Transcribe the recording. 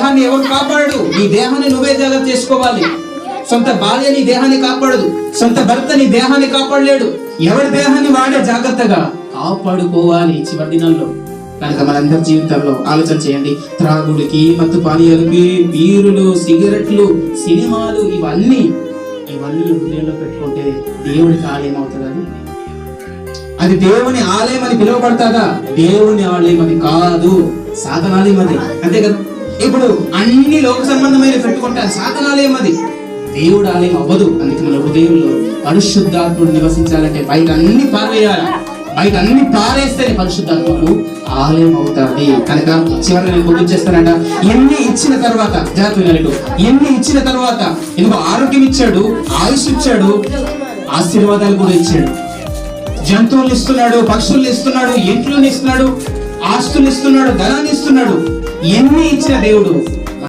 దేహాన్ని ఎవరు కాపాడు? నీ దేహాన్ని నువ్వే జాగ్రత్త చేసుకోవాలి. సొంత భార్య నీ దేహాన్ని కాపాడదు, సొంత భర్త నీ దేహాన్ని కాపాడలేడు. ఎవరి దేహాన్ని వాడే జాగ్రత్తగా కాపాడుకోవాలి చివరి దినాల్లో. కనుక మనందరి జీవితంలో ఆలోచన చేయండి. త్రాగుడికి, మత్తు పానీయాలకి, బీరులు, సిగరెట్లు, సినిమాలు, ఇవన్నీ హృదయంలో పెట్టుకుంటే దేవుడికి ఆలయం అవుతుంది. అది దేవుని ఆలయం అని పిలువబడతాదా? దేవుని ఆలయం అది కాదు, సాధనాలయం అది. అంతే కదా. ఇప్పుడు అన్ని లోక సంబంధమైన పెట్టుకుంటారు, సాధనాలయం అది, దేవుడు ఆలయం అవ్వదు. అందుకే మన హృదయంలో పరిశుద్ధాత్ముడు నివసించాలంటే బయట అన్ని పారేయాలి. బయట అన్ని పారేస్తే పరిశుద్ధాత్ముడు ఆలయం అవుతాది. కనుక చివరిగా నేను గుర్తు చేస్తానంట, ఎన్ని ఇచ్చిన తర్వాత, జాగ్రత్త, ఎన్ని ఇచ్చిన తర్వాత ఎందుకు ఆరోగ్యం ఇచ్చాడు, ఆయుష్ ఇచ్చాడు, ఆశీర్వాదాలు కూడా ఇచ్చాడు. జంతువులు ఇస్తున్నాడు, పక్షులు ఇస్తున్నాడు, ఇంట్లో ఇస్తున్నాడు, ఆస్తులు ఇస్తున్నాడు, ధనాన్ని ఇస్తున్నాడు. ఎన్ని ఇచ్చిన దేవుడు